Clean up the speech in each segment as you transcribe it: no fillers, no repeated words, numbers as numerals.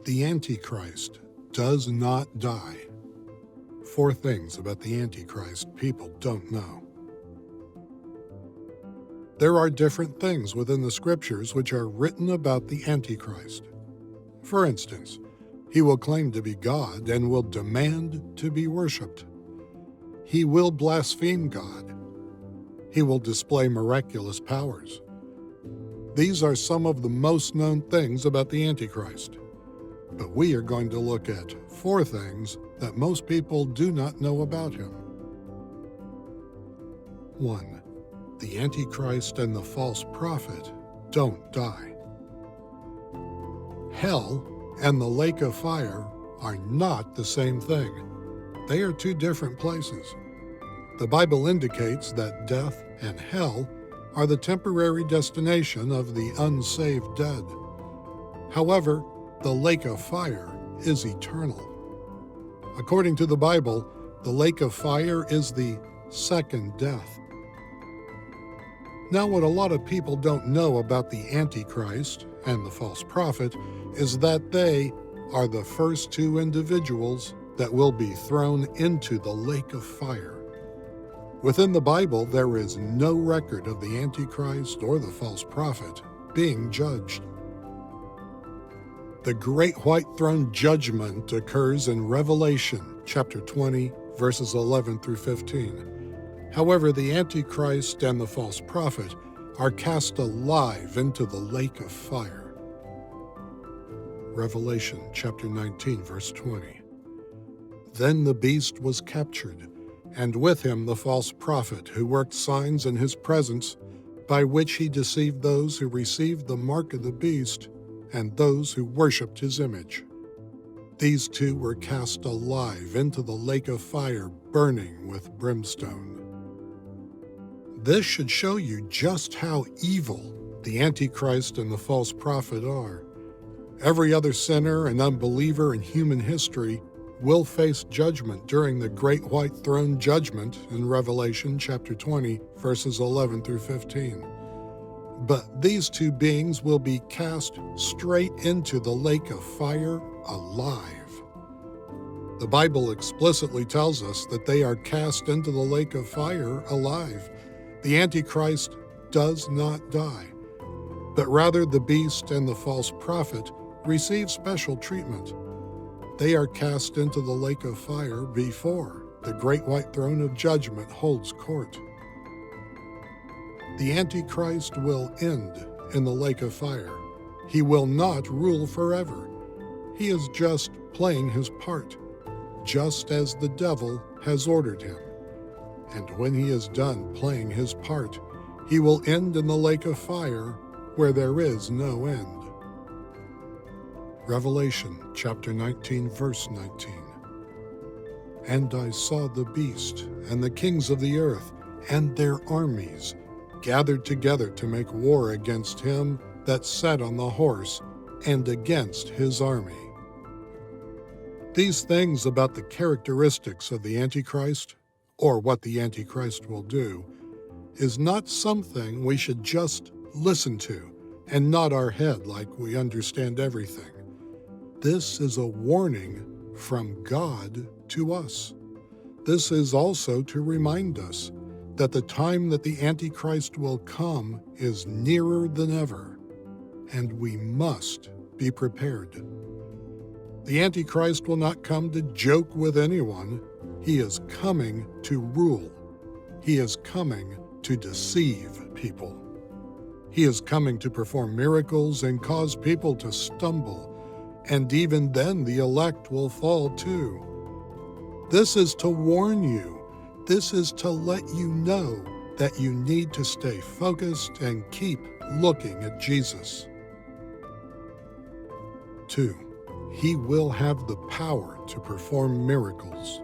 The Antichrist does not die. 4 things about the Antichrist people don't know. There are different things within the scriptures which are written about the Antichrist. For instance, he will claim to be God and will demand to be worshipped. He will blaspheme God. He will display miraculous powers. These are some of the most known things about the Antichrist. But we are going to look at 4 things that most people do not know about him. 1. The Antichrist and the false prophet don't die. Hell and the lake of fire are not the same thing. They are 2 different places. The Bible indicates that death and hell are the temporary destination of the unsaved dead. However, the lake of fire is eternal. According to the Bible, the lake of fire is the second death. Now, what a lot of people don't know about the Antichrist and the false prophet is that they are the first 2 individuals that will be thrown into the lake of fire. Within the Bible, there is no record of the Antichrist or the false prophet being judged. The great white throne judgment occurs in Revelation chapter 20, verses 11 through 15. However, the Antichrist and the false prophet are cast alive into the lake of fire. Revelation chapter 19, verse 20. Then the beast was captured, and with him the false prophet who worked signs in his presence, by which he deceived those who received the mark of the beast and those who worshipped his image. These 2 were cast alive into the lake of fire, burning with brimstone. This should show you just how evil the Antichrist and the false prophet are. Every other sinner and unbeliever in human history will face judgment during the great white throne judgment in Revelation chapter 20, verses 11 through 15. But these 2 beings will be cast straight into the lake of fire alive. The Bible explicitly tells us that they are cast into the lake of fire alive. The Antichrist does not die, but rather the beast and the false prophet receive special treatment. They are cast into the lake of fire before the great white throne of judgment holds court. The Antichrist will end in the lake of fire. He will not rule forever. He is just playing his part, just as the devil has ordered him. And when he is done playing his part, he will end in the lake of fire where there is no end. Revelation chapter 19, verse 19. And I saw the beast and the kings of the earth and their armies gathered together to make war against him that sat on the horse and against his army. These things about the characteristics of the Antichrist, or what the Antichrist will do, is not something we should just listen to and nod our head like we understand everything. This is a warning from God to us. This is also to remind us that the time that the Antichrist will come is nearer than ever, and we must be prepared. The Antichrist will not come to joke with anyone. He is coming to rule. He is coming to deceive people. He is coming to perform miracles and cause people to stumble, and even then the elect will fall too. This is to warn you. This is to let you know that you need to stay focused and keep looking at Jesus. 2. He will have the power to perform miracles.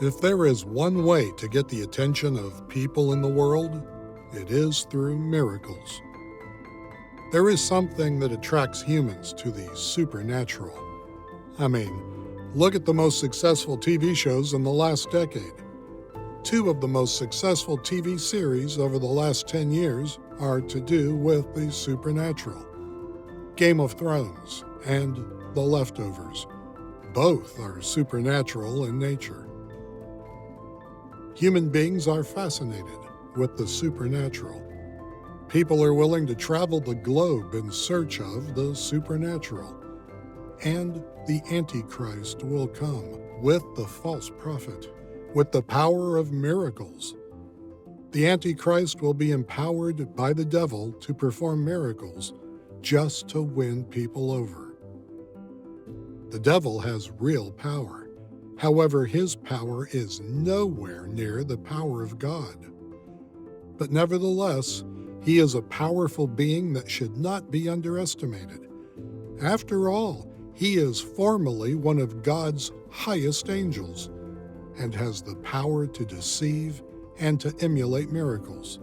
If there is one way to get the attention of people in the world, it is through miracles. There is something that attracts humans to the supernatural. Look at the most successful TV shows in the last decade. 2 of the most successful TV series over the last 10 years are to do with the supernatural. Game of Thrones and the leftovers. Both are supernatural in nature. Human beings are fascinated with the supernatural. People are willing to travel the globe in search of the supernatural. And the Antichrist will come with the false prophet, with the power of miracles. The Antichrist will be empowered by the devil to perform miracles just to win people over. The devil has real power. However, his power is nowhere near the power of God. But nevertheless, he is a powerful being that should not be underestimated. After all, he is formally one of God's highest angels and has the power to deceive and to emulate miracles.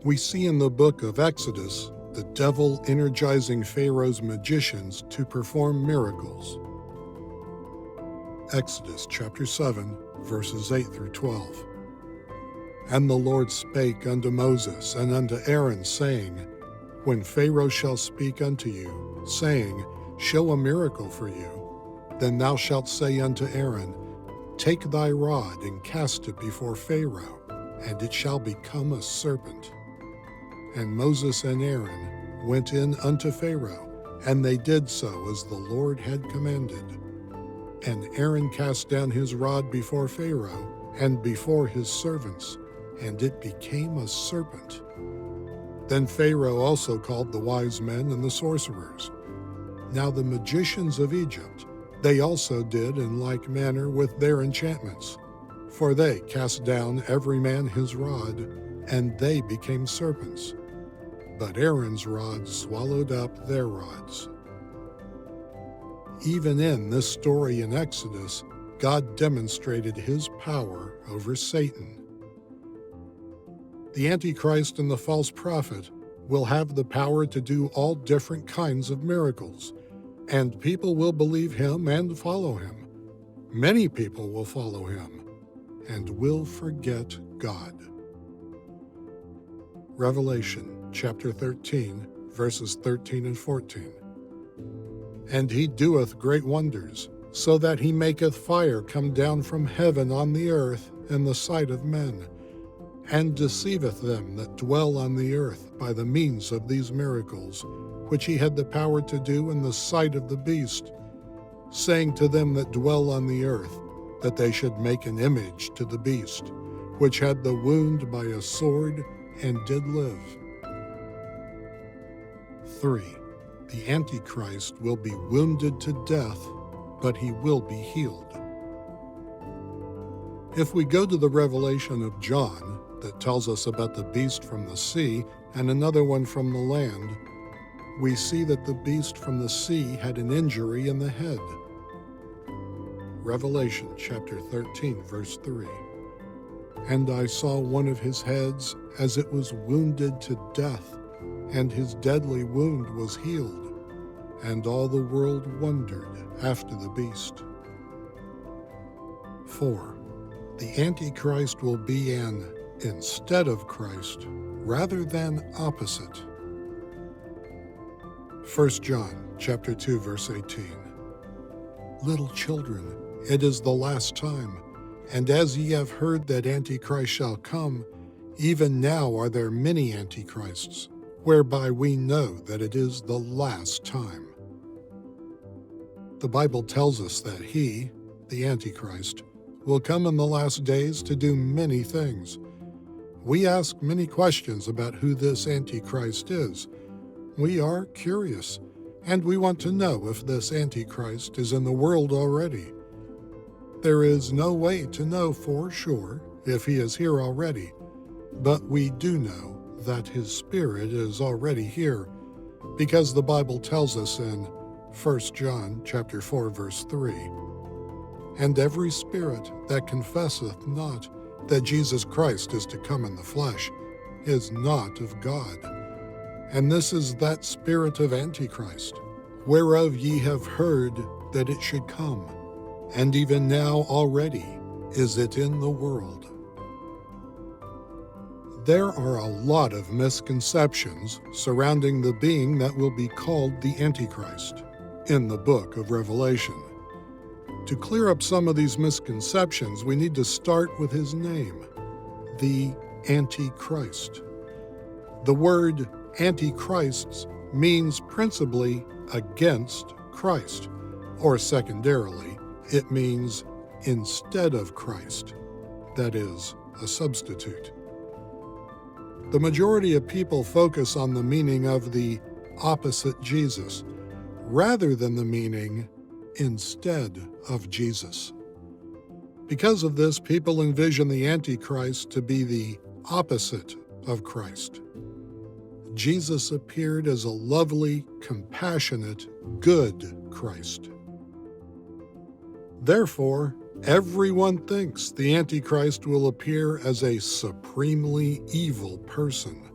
We see in the book of Exodus the devil energizing Pharaoh's magicians to perform miracles. Exodus chapter 7, verses 8 through 12. And the Lord spake unto Moses and unto Aaron, saying, When Pharaoh shall speak unto you, saying, Show a miracle for you, then thou shalt say unto Aaron, Take thy rod and cast it before Pharaoh, and it shall become a serpent. And Moses and Aaron went in unto Pharaoh, and they did so as the Lord had commanded. And Aaron cast down his rod before Pharaoh and before his servants, and it became a serpent. Then Pharaoh also called the wise men and the sorcerers. Now the magicians of Egypt, they also did in like manner with their enchantments. For they cast down every man his rod, and they became serpents. But Aaron's rod swallowed up their rods. Even in this story in Exodus, God demonstrated his power over Satan. The Antichrist and the false prophet will have the power to do all different kinds of miracles, and people will believe him and follow him. Many people will follow him and will forget God. Revelation chapter 13, verses 13 and 14. And he doeth great wonders, so that he maketh fire come down from heaven on the earth in the sight of men, and deceiveth them that dwell on the earth by the means of these miracles, which he had the power to do in the sight of the beast, saying to them that dwell on the earth, that they should make an image to the beast, which had the wound by a sword and did live. 3. The Antichrist will be wounded to death, but he will be healed. If we go to the Revelation of John, that tells us about the beast from the sea and another one from the land, we see that the beast from the sea had an injury in the head. Revelation chapter 13, verse 3. And I saw one of his heads as it was wounded to death, and his deadly wound was healed, and all the world wondered after the beast. 4. The Antichrist will be an instead of Christ, rather than opposite. 1 John chapter 2, verse 18. Little children, it is the last time, and as ye have heard that Antichrist shall come, even now are there many Antichrists, whereby we know that it is the last time. The Bible tells us that he, the Antichrist, will come in the last days to do many things. We ask many questions about who this Antichrist is. We are curious, and we want to know if this Antichrist is in the world already. There is no way to know for sure if he is here already, but we do know that his spirit is already here, because the Bible tells us in 1 John chapter 4, verse 3, And every spirit that confesseth not that Jesus Christ is to come in the flesh is not of God. And this is that spirit of Antichrist, whereof ye have heard that it should come, and even now already is it in the world. There are a lot of misconceptions surrounding the being that will be called the Antichrist in the book of Revelation. To clear up some of these misconceptions, we need to start with his name, the Antichrist. The word Antichrists means principally against Christ, or secondarily, it means instead of Christ, that is, a substitute. The majority of people focus on the meaning of the opposite Jesus, rather than the meaning instead of Jesus. Because of this, people envision the Antichrist to be the opposite of Christ. Jesus appeared as a lovely, compassionate, good Christ. Therefore, everyone thinks the Antichrist will appear as a supremely evil person.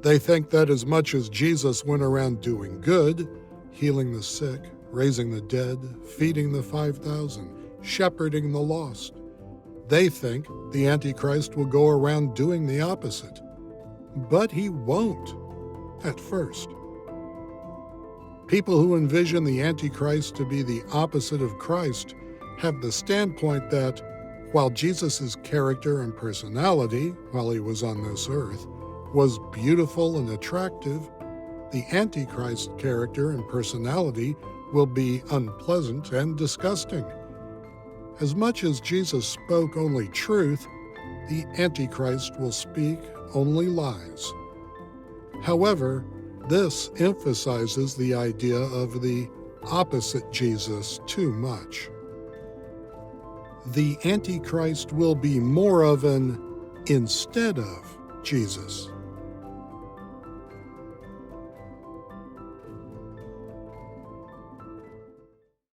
They think that as much as Jesus went around doing good, healing the sick, raising the dead, feeding the 5,000, shepherding the lost, they think the Antichrist will go around doing the opposite. But he won't, at first. People who envision the Antichrist to be the opposite of Christ have the standpoint that, while Jesus' character and personality, while he was on this earth, was beautiful and attractive, the Antichrist character and personality will be unpleasant and disgusting. As much as Jesus spoke only truth, the Antichrist will speak only lies. However, this emphasizes the idea of the opposite Jesus too much. The Antichrist will be more of an instead of Jesus.